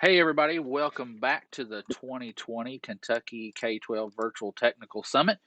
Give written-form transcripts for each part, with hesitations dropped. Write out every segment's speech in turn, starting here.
Hey, everybody, welcome back to the 2020 Kentucky K12 Virtual Technical Summit.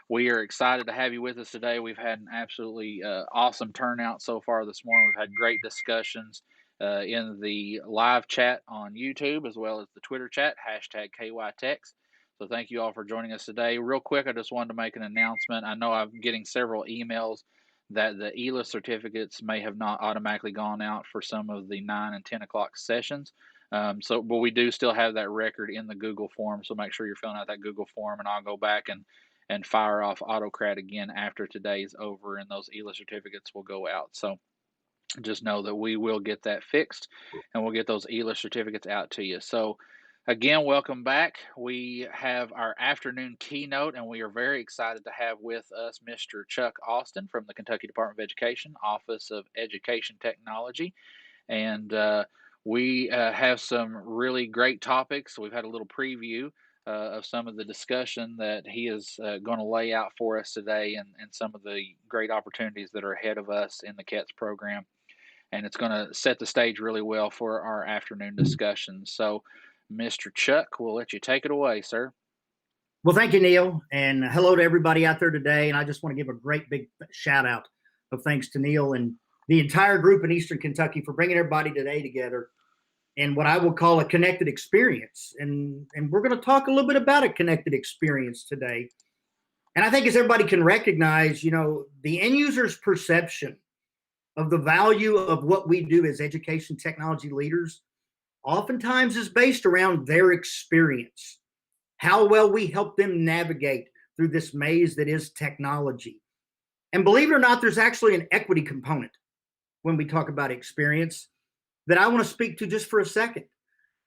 We are excited to have you with us today. We've had an absolutely awesome turnout so far this morning. We've had great discussions in the live chat on YouTube as well as the Twitter chat, hashtag KYTechs. So thank you all for joining us today. Real quick, I just wanted to make an announcement. I know I'm getting several emails that the ELA certificates may have not automatically gone out for some of the 9 and 10 o'clock sessions. But we do still have that record in the Google form. So make sure you're filling out that Google form, and I'll go back and fire off AutoCRAD again after today's over, and those ELA certificates will go out. So just know that we will get that fixed, and we'll get those ELA certificates out to you. So again, welcome back. We have our afternoon keynote, and we are very excited to have with us Mr. Chuck Austin from the Kentucky Department of Education, Office of Education Technology. And we have some really great topics. We've had a little preview of some of the discussion that he is going to lay out for us today, and some of the great opportunities that are ahead of us in the KETS program. And it's going to set the stage really well for our afternoon discussion. So, Mr. Chuck, we'll let you take it away, sir. Well, thank you, Neil, and hello to everybody out there today. And I just want to give a great big shout out of thanks to Neil and the entire group in Eastern Kentucky for bringing everybody today together in what I will call a connected experience. And we're going to talk a little bit about a connected experience today. And I think as everybody can recognize, the end user's perception of the value of what we do as education technology leaders oftentimes is based around their experience, how well we help them navigate through this maze that is technology. And believe it or not, there's actually an equity component when we talk about experience that I want to speak to just for a second.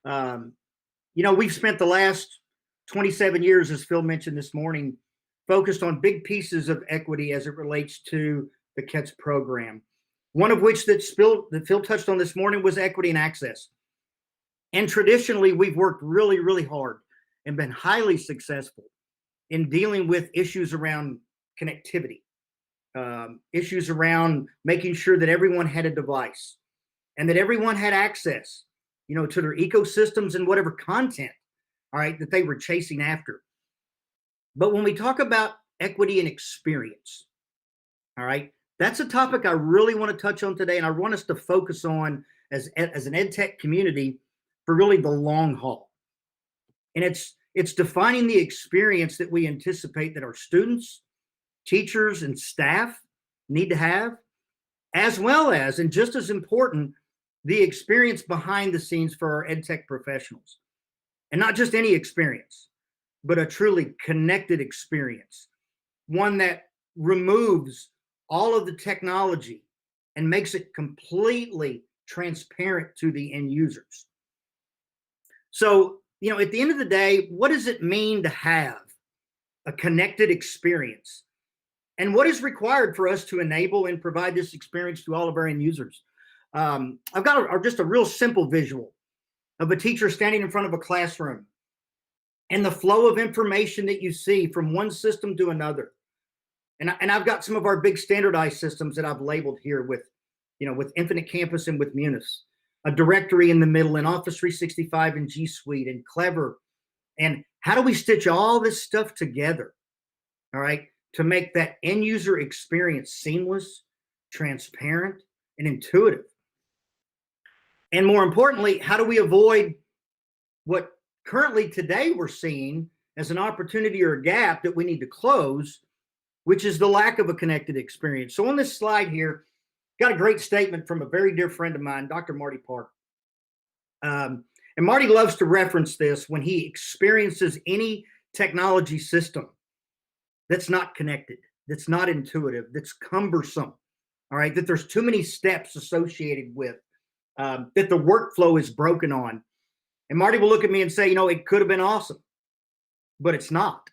We've spent the last 27 years, as Phil mentioned this morning, focused on big pieces of equity as it relates to the KETS program. One of which that Phil touched on this morning was equity and access. And traditionally, we've worked really, really hard and been highly successful in dealing with issues around connectivity, issues around making sure that everyone had a device and that everyone had access, to their ecosystems and whatever content, all right, that they were chasing after. But when we talk about equity and experience, all right, that's a topic I really want to touch on today, and I want us to focus on as an ed tech community for really the long haul. And it's defining the experience that we anticipate that our students, teachers, and staff need to have, as well as, and just as important, the experience behind the scenes for our ed tech professionals. And not just any experience, but a truly connected experience, one that removes all of the technology and makes it completely transparent to the end users. So, at the end of the day, what does it mean to have a connected experience? And what is required for us to enable and provide this experience to all of our end users? I've got just a real simple visual of a teacher standing in front of a classroom and the flow of information that you see from one system to another. And I've got some of our big standardized systems that I've labeled here with Infinite Campus and with Munis, a directory in the middle, and Office 365 and G Suite and Clever. And how do we stitch all this stuff together, all right, to make that end user experience seamless, transparent, and intuitive? And more importantly, how do we avoid what currently today we're seeing as an opportunity or a gap that we need to close, which is the lack of a connected experience? So on this slide here, got a great statement from a very dear friend of mine, Dr. Marty Park. And Marty loves to reference this when he experiences any technology system that's not connected, that's not intuitive, that's cumbersome, all right, that there's too many steps associated with, that the workflow is broken on. And Marty will look at me and say, it could have been awesome, but it's not.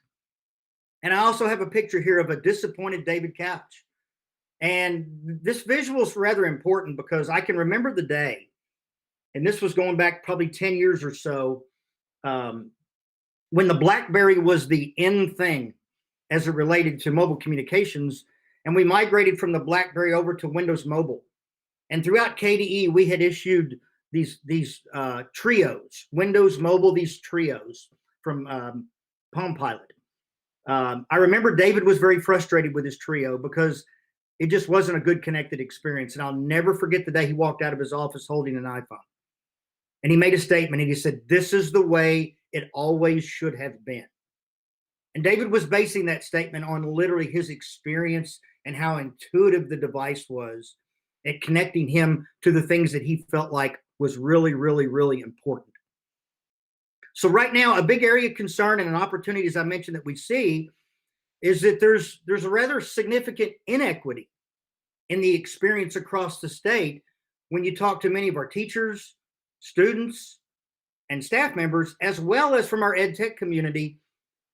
And I also have a picture here of a disappointed David Couch. And this visual is rather important because I can remember the day, and this was going back probably 10 years or so, when the BlackBerry was the in thing as it related to mobile communications, and we migrated from the BlackBerry over to Windows Mobile. And throughout KDE, we had issued these trios, Windows Mobile, these trios from Palm Pilot. I remember David was very frustrated with his trio because it just wasn't a good connected experience. And I'll never forget the day he walked out of his office holding an iPhone. And he made a statement and he said, "This is the way it always should have been." And David was basing that statement on literally his experience and how intuitive the device was at connecting him to the things that he felt like was really, really, really important. So right now, a big area of concern and an opportunity, as I mentioned, that we see is that there's a rather significant inequity in the experience across the state when you talk to many of our teachers, students, and staff members, as well as from our ed tech community,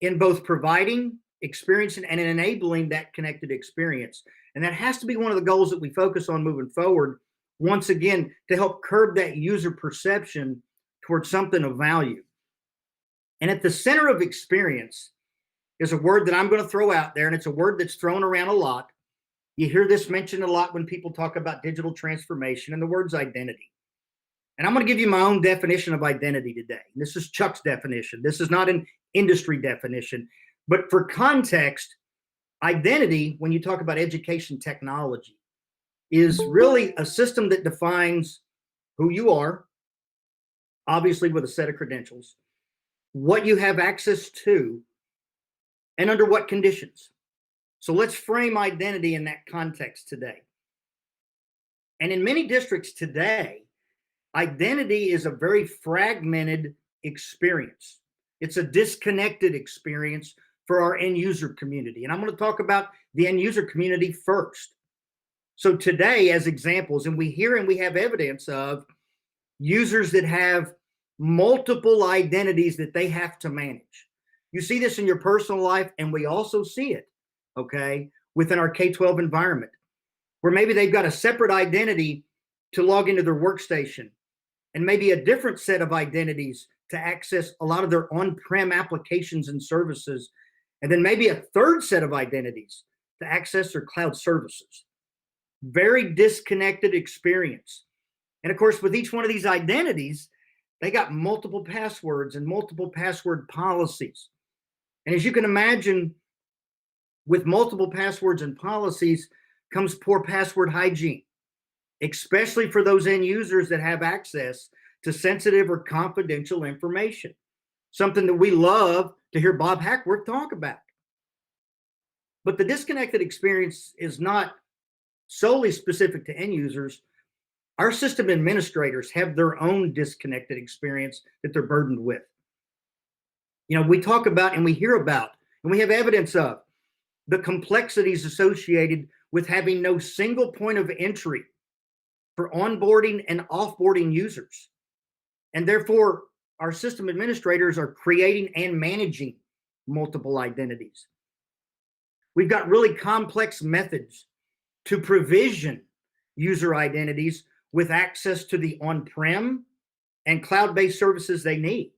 in both providing experience and in enabling that connected experience. And that has to be one of the goals that we focus on moving forward, once again, to help curb that user perception towards something of value. And at the center of experience is a word that I'm going to throw out there, and it's a word that's thrown around a lot. You hear this mentioned a lot when people talk about digital transformation, and the word's identity. And I'm going to give you my own definition of identity today. This is Chuck's definition. This is not an industry definition. But for context, identity, when you talk about education technology, is really a system that defines who you are, obviously with a set of credentials, what you have access to, and under what conditions. So let's frame identity in that context today. And in many districts today, identity is a very fragmented experience. It's a disconnected experience for our end user community. And I'm going to talk about the end user community first. So today, as examples, and we hear and we have evidence of users that have multiple identities that they have to manage. You see this in your personal life, and we also see it, okay, within our K12 environment, where maybe they've got a separate identity to log into their workstation, and maybe a different set of identities to access a lot of their on-prem applications and services, and then maybe a third set of identities to access their cloud services. Very disconnected experience. And of course, with each one of these identities, they got multiple passwords and multiple password policies. And as you can imagine, with multiple passwords and policies comes poor password hygiene, especially for those end users that have access to sensitive or confidential information, something that we love to hear Bob Hackworth talk about. But the disconnected experience is not solely specific to end users. Our system administrators have their own disconnected experience that they're burdened with. You know, we talk about and we hear about, and we have evidence of the complexities associated with having no single point of entry for onboarding and offboarding users. And therefore, our system administrators are creating and managing multiple identities. We've got really complex methods to provision user identities with access to the on-prem and cloud-based services they need.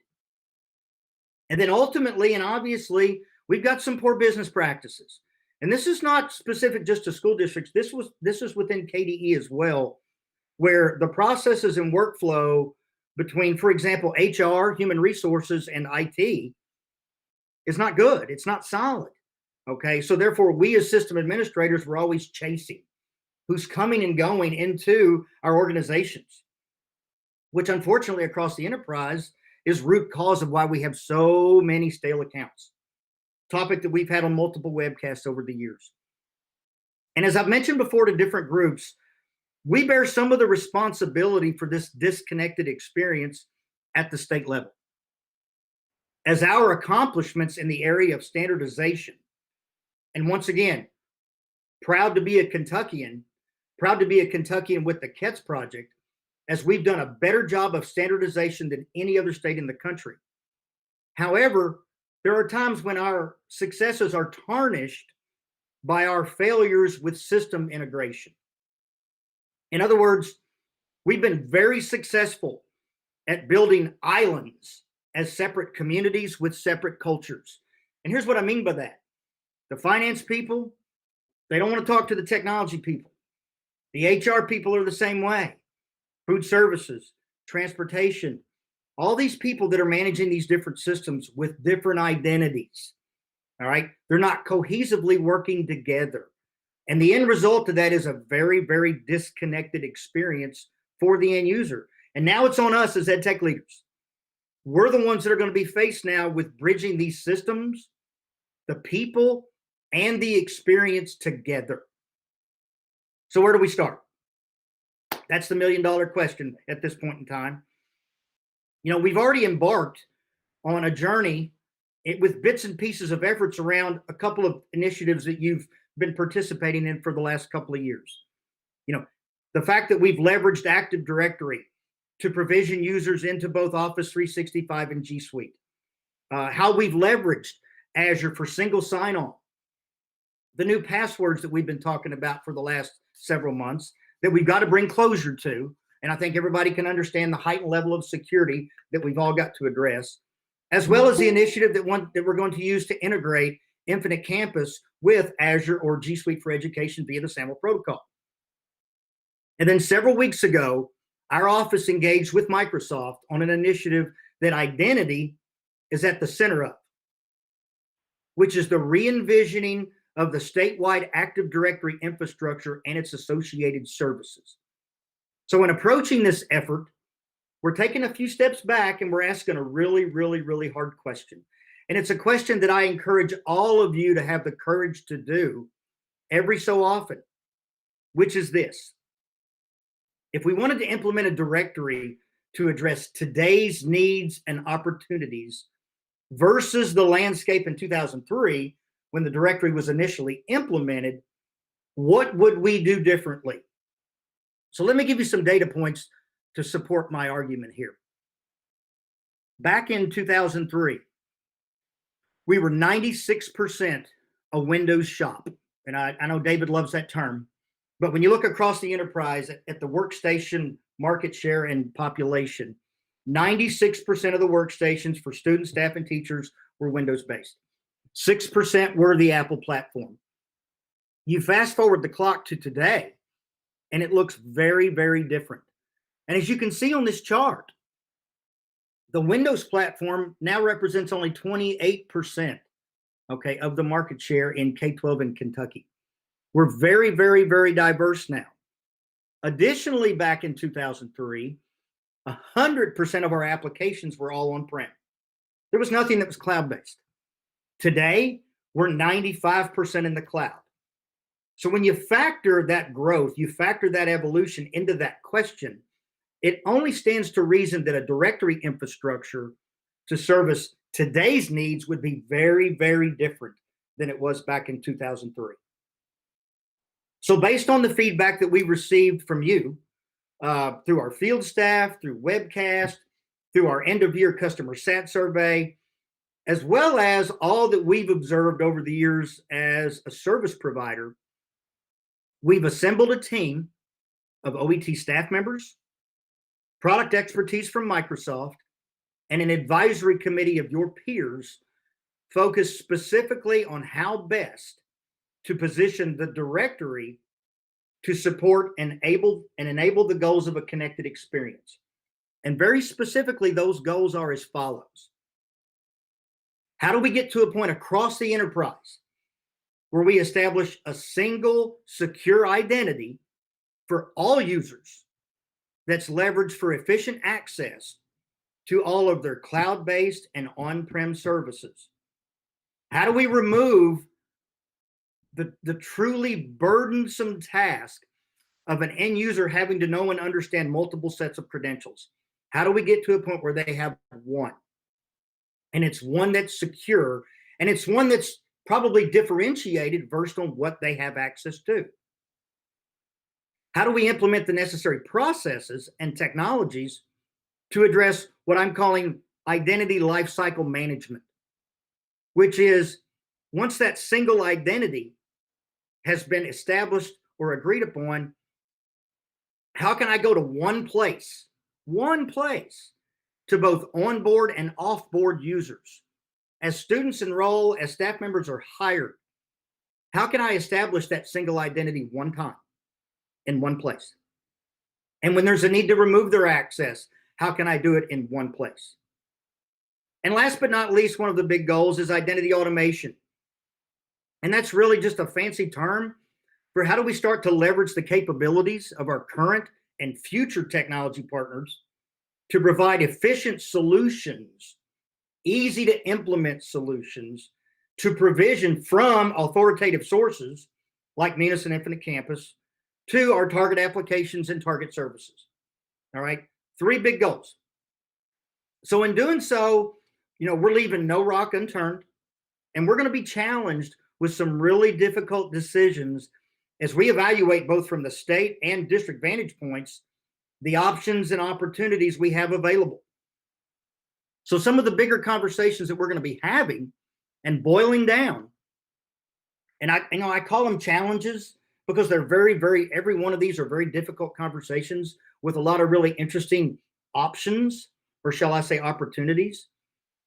And then ultimately and obviously, we've got some poor business practices. And this is not specific just to school districts. This is within KDE as well, where the processes and workflow between, for example, HR, human resources, and IT is not good. It's not solid. Okay, so therefore, we as system administrators, we're always chasing who's coming and going into our organizations, which unfortunately across the enterprise is root cause of why we have so many stale accounts. Topic that we've had on multiple webcasts over the years. And as I've mentioned before to different groups, we bear some of the responsibility for this disconnected experience at the state level. As our accomplishments in the area of standardization, and once again, proud to be a Kentuckian with the KETS project, as we've done a better job of standardization than any other state in the country. However, there are times when our successes are tarnished by our failures with system integration. In other words, we've been very successful at building islands as separate communities with separate cultures. And here's what I mean by that. The finance people, they don't want to talk to the technology people. The HR people are the same way. Food services, transportation, all these people that are managing these different systems with different identities. All right. They're not cohesively working together. And the end result of that is a very, very disconnected experience for the end user. And now it's on us as ed tech leaders. We're the ones that are going to be faced now with bridging these systems, the people, and the experience together. So where do we start? That's the million-dollar question at this point in time. You know, we've already embarked on a journey with bits and pieces of efforts around a couple of initiatives that you've been participating in for the last couple of years. You know, the fact that we've leveraged Active Directory to provision users into both Office 365 and G Suite. How we've leveraged Azure for single sign-on. The new passwords that we've been talking about for the last several months that we've got to bring closure to. And I think everybody can understand the heightened level of security that we've all got to address, as well as the initiative that we're going to use to integrate Infinite Campus with Azure or G Suite for Education via the SAML protocol. And then several weeks ago, our office engaged with Microsoft on an initiative that identity is at the center of, which is the re-envisioning of the statewide Active Directory infrastructure and its associated services. So in approaching this effort, we're taking a few steps back and we're asking a really, really, really hard question. And it's a question that I encourage all of you to have the courage to do every so often, which is this. If we wanted to implement a directory to address today's needs and opportunities versus the landscape in 2003, when the directory was initially implemented, what would we do differently? So let me give you some data points to support my argument here. Back in 2003, we were 96% a Windows shop. And I know David loves that term. But when you look across the enterprise at the workstation market share and population, 96% of the workstations for students, staff, and teachers were Windows-based. 6% were the Apple platform. You fast forward the clock to today, and it looks very, very different. And as you can see on this chart, the Windows platform now represents only 28%, okay, of the market share in K12 in Kentucky. We're very, very, very diverse now. Additionally, back in 2003, 100% of our applications were all on-prem. There was nothing that was cloud-based. Today, we're 95% in the cloud. So when you factor that growth, you factor that evolution into that question, it only stands to reason that a directory infrastructure to service today's needs would be very, very different than it was back in 2003. So based on the feedback that we received from you through our field staff, through webcast, through our end-of-year customer sat survey, as well as all that we've observed over the years as a service provider, we've assembled a team of OET staff members, product expertise from Microsoft, and an advisory committee of your peers focused specifically on how best to position the directory to support and enable the goals of a connected experience. And very specifically, those goals are as follows. How do we get to a point across the enterprise where we establish a single secure identity for all users that's leveraged for efficient access to all of their cloud-based and on-prem services? How do we remove the truly burdensome task of an end user having to know and understand multiple sets of credentials? How do we get to a point where they have one? And it's one that's secure, and it's one that's probably differentiated based on what they have access to. How do we implement the necessary processes and technologies to address what I'm calling identity lifecycle management, which is once that single identity has been established or agreed upon, how can I go to one place to both onboard and offboard users? As students enroll, as staff members are hired, how can I establish that single identity one time in one place? And when there's a need to remove their access, How can I do it in one place? And last but not least, one of the big goals is identity automation. And that's really just a fancy term for how do we start to leverage the capabilities of our current and future technology partners to provide efficient solutions, easy to implement solutions to provision from authoritative sources like Munis and Infinite Campus to our target applications and target services. All right, 3 big goals. So in doing so, we're leaving no rock unturned, and we're going to be challenged with some really difficult decisions as we evaluate both from the state and district vantage points the options and opportunities we have available. So some of the bigger conversations that we're going to be having and boiling down, and I call them challenges because they're every one of these are very difficult conversations with a lot of really interesting options, or shall I say opportunities.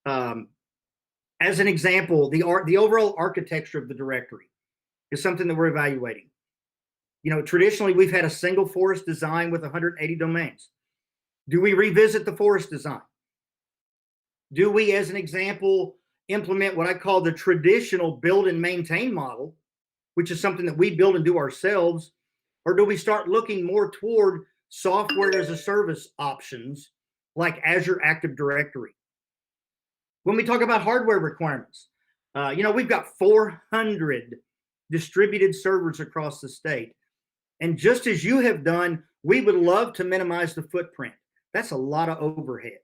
As an example, the overall architecture of the directory is something that we're evaluating. Traditionally, we've had a single forest design with 180 domains. Do we revisit the forest design? Do we, as an example, implement what I call the traditional build and maintain model, which is something that we build and do ourselves? Or do we start looking more toward software as a service options like Azure Active Directory? When we talk about hardware requirements, we've got 400 distributed servers across the state. And just as you have done, we would love to minimize the footprint. That's a lot of overhead.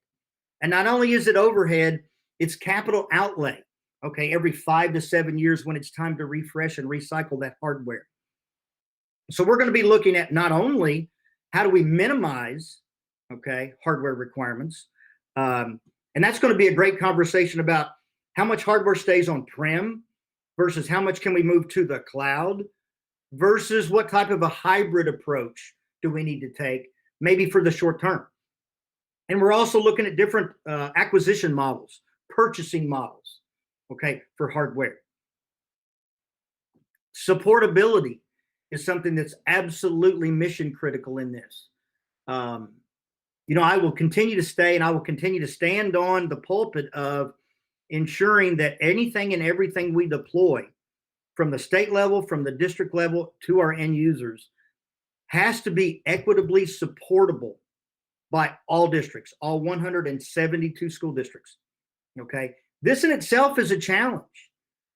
And not only is it overhead, it's capital outlay, okay, every 5 to 7 years when it's time to refresh and recycle that hardware. So we're going to be looking at not only how do we minimize, okay, hardware requirements, and that's going to be a great conversation about how much hardware stays on-prem versus how much can we move to the cloud versus what type of a hybrid approach do we need to take, maybe for the short term. And we're also looking at different acquisition models, purchasing models, okay, for hardware. Supportability is something that's absolutely mission critical in this. I will continue to stay and I will continue to stand on the pulpit of ensuring that anything and everything we deploy from the state level, from the district level to our end users has to be equitably supportable by all districts, all 172 school districts. Okay. This in itself is a challenge.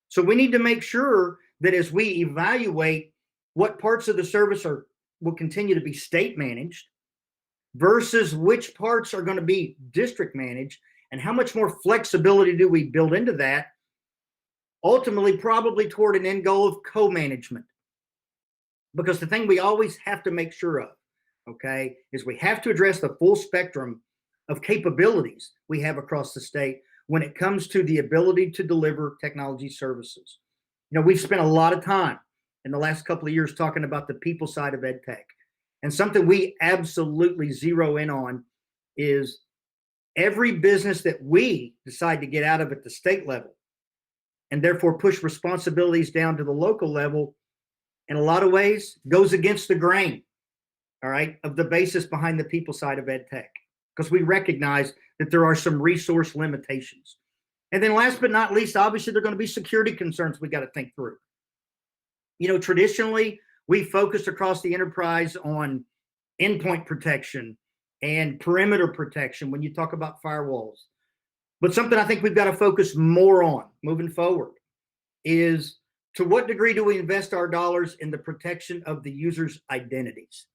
So we need to make sure that as we evaluate what parts of the service will continue to be state managed versus which parts are going to be district managed, and how much more flexibility do we build into that, ultimately probably toward an end goal of co-management. Because the thing we always have to make sure of, okay, is we have to address the full spectrum of capabilities we have across the state when it comes to the ability to deliver technology services. We've spent a lot of time in the last couple of years talking about the people side of EdTech. And something we absolutely zero in on is every business that we decide to get out of at the state level and therefore push responsibilities down to the local level, in a lot of ways, goes against the grain, all right, of the basis behind the people side of EdTech, because we recognize that there are some resource limitations. And then last but not least, obviously, there are going to be security concerns we got to think through. Traditionally, we focused across the enterprise on endpoint protection and perimeter protection when you talk about firewalls. But something I think we've got to focus more on moving forward is, to what degree do we invest our dollars in the protection of the user's identities?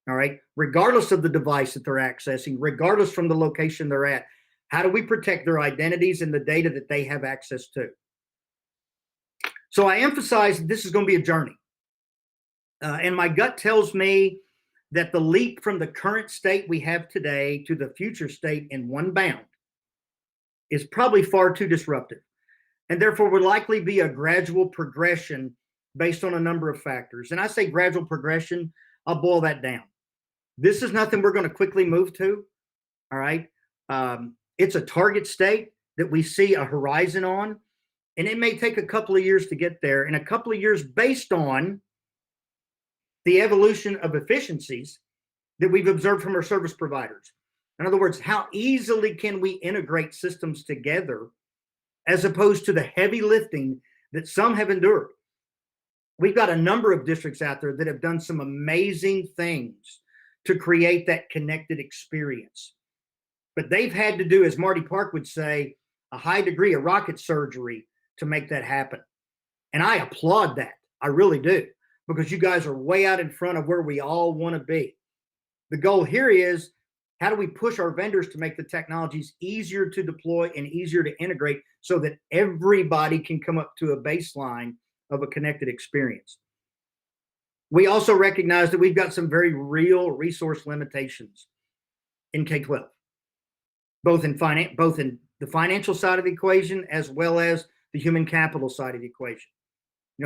All right, regardless of the device that they're accessing, regardless from the location they're at, how do we protect their identities and the data that they have access to? So I emphasize this is going to be a journey. And my gut tells me that the leap from the current state we have today to the future state in one bound is probably far too disruptive, and therefore would likely be a gradual progression based on a number of factors. And I say gradual progression, I'll boil that down. This is nothing we're going to quickly move to, all right? It's a target state that we see a horizon on, and it may take a couple of years to get there, and a couple of years based on the evolution of efficiencies that we've observed from our service providers. In other words, how easily can we integrate systems together as opposed to the heavy lifting that some have endured? We've got a number of districts out there that have done some amazing things to create that connected experience. But they've had to do, as Marty Park would say, a high degree of rocket surgery to make that happen. And I applaud that. I really do, because you guys are way out in front of where we all want to be. The goal here is, how do we push our vendors to make the technologies easier to deploy and easier to integrate so that everybody can come up to a baseline of a connected experience? We also recognize that we've got some very real resource limitations in K12, both in the financial side of the equation as well as the human capital side of the equation.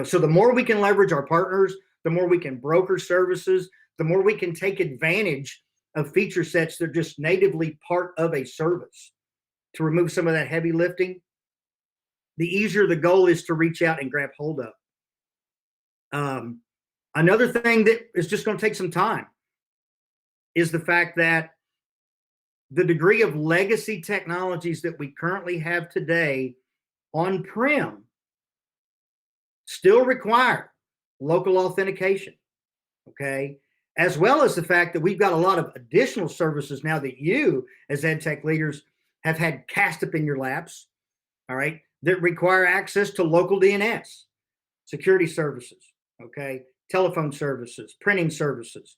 So the more we can leverage our partners, the more we can broker services, the more we can take advantage of feature sets that are just natively part of a service to remove some of that heavy lifting, the easier the goal is to reach out and grab hold of. Another thing that is just going to take some time is the fact that the degree of legacy technologies that we currently have today on-prem still require local authentication, okay? As well as the fact that we've got a lot of additional services now that you, as ed tech leaders, have had cast up in your laps, all right, that require access to local DNS, security services, okay, telephone services, printing services.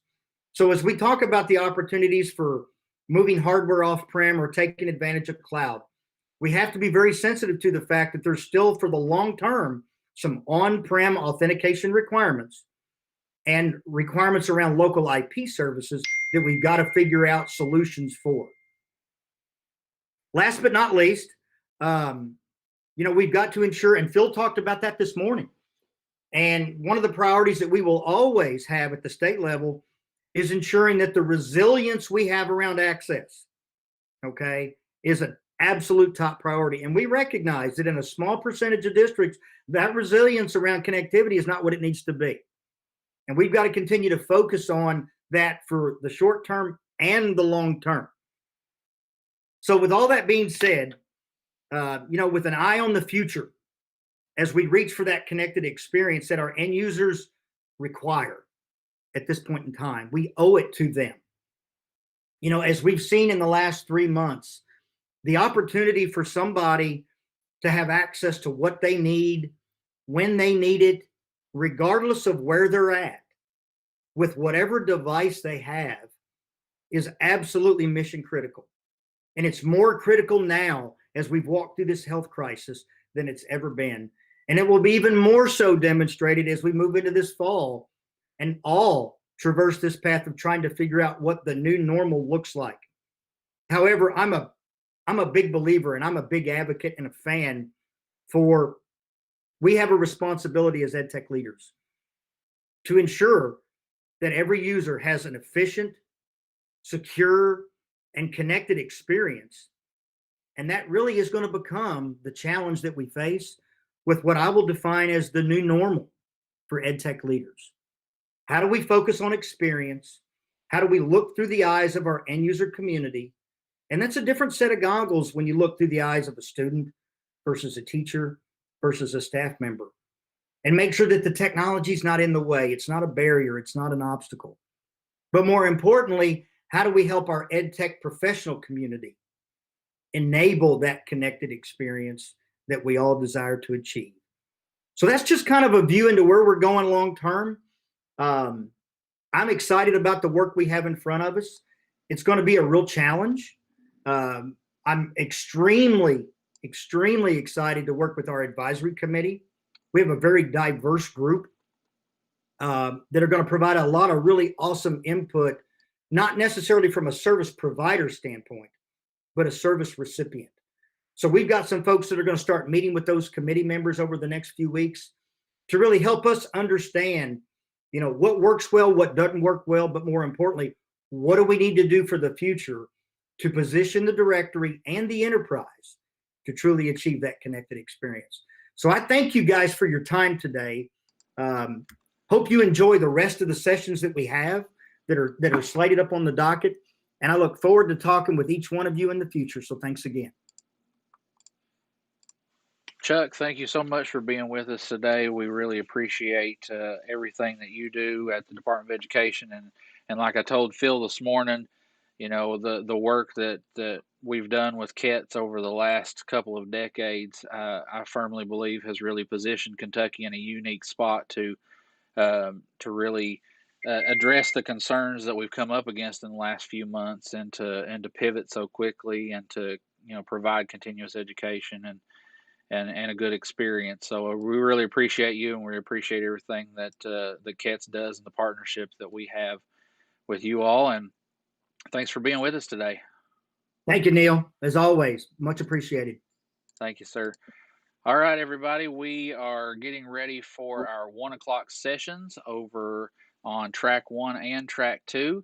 So as we talk about the opportunities for moving hardware off-prem or taking advantage of cloud, we have to be very sensitive to the fact that there's still, for the long term, some on-prem authentication requirements and requirements around local IP services that we've got to figure out solutions for. Last but not least, we've got to ensure, and Phil talked about that this morning, and one of the priorities that we will always have at the state level is ensuring that the resilience we have around access, okay, is an absolute top priority. And we recognize that in a small percentage of districts, that resilience around connectivity is not what it needs to be. And we've got to continue to focus on that for the short term and the long term. So with all that being said, with an eye on the future, as we reach for that connected experience that our end users require at this point in time, we owe it to them. As we've seen in the last 3 months, the opportunity for somebody to have access to what they need, when they need it, regardless of where they're at, with whatever device they have, is absolutely mission critical. And it's more critical now as we've walked through this health crisis than it's ever been. And it will be even more so demonstrated as we move into this fall and all traverse this path of trying to figure out what the new normal looks like. However, I'm a big believer and I'm a big advocate and a fan for, we have a responsibility as ed tech leaders to ensure that every user has an efficient, secure, and connected experience. And that really is going to become the challenge that we face with what I will define as the new normal for ed tech leaders. How do we focus on experience? How do we look through the eyes of our end user community? And that's a different set of goggles when you look through the eyes of a student versus a teacher versus a staff member. And make sure that the technology is not in the way. It's not a barrier. It's not an obstacle. But more importantly, how do we help our ed tech professional community enable that connected experience that we all desire to achieve? So that's just kind of a view into where we're going long term. I'm excited about the work we have in front of us. It's going to be a real challenge. I'm extremely excited to work with our advisory committee. We have a very diverse group that are going to provide a lot of really awesome input, not necessarily from a service provider standpoint, but a service recipient. So we've got some folks that are going to start meeting with those committee members over the next few weeks to really help us understand, what works well, what doesn't work well, but more importantly, what do we need to do for the future to position the directory and the enterprise to truly achieve that connected experience. So I thank you guys for your time today. Hope you enjoy the rest of the sessions that we have that are slated up on the docket. And I look forward to talking with each one of you in the future. So thanks again. Chuck, thank you so much for being with us today. We really appreciate everything that you do at the Department of Education, and like I told Phil this morning, you know, the work that we've done with KETS over the last couple of decades, I firmly believe has really positioned Kentucky in a unique spot to really address the concerns that we've come up against in the last few months, and to pivot so quickly, and to provide continuous education and a good experience. So we really appreciate you, and we appreciate everything that the KETS does, and the partnership that we have with you all. And thanks for being with us today. Thank you, Neil. As always, much appreciated. Thank you, sir. All right, everybody, we are getting ready for our 1 o'clock sessions over on track 1 and track 2.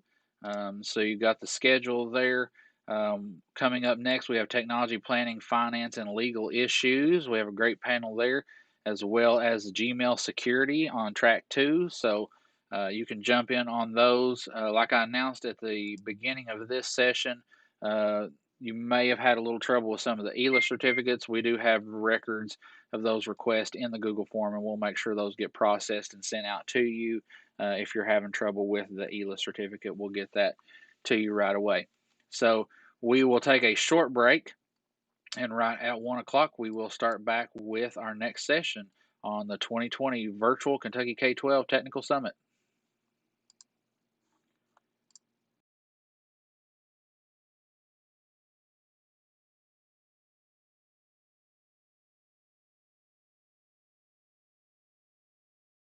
So you've got the schedule there. Coming up next, we have technology planning, finance, and legal issues. We have a great panel there, as well as Gmail security on track 2. So you can jump in on those. Like I announced at the beginning of this session, you may have had a little trouble with some of the ELA certificates. We do have records of those requests in the Google form, and we'll make sure those get processed and sent out to you. If you're having trouble with the ELA certificate, we'll get that to you right away. So we will take a short break, and right at 1 o'clock, we will start back with our next session on the 2020 Virtual Kentucky K-12 Technical Summit.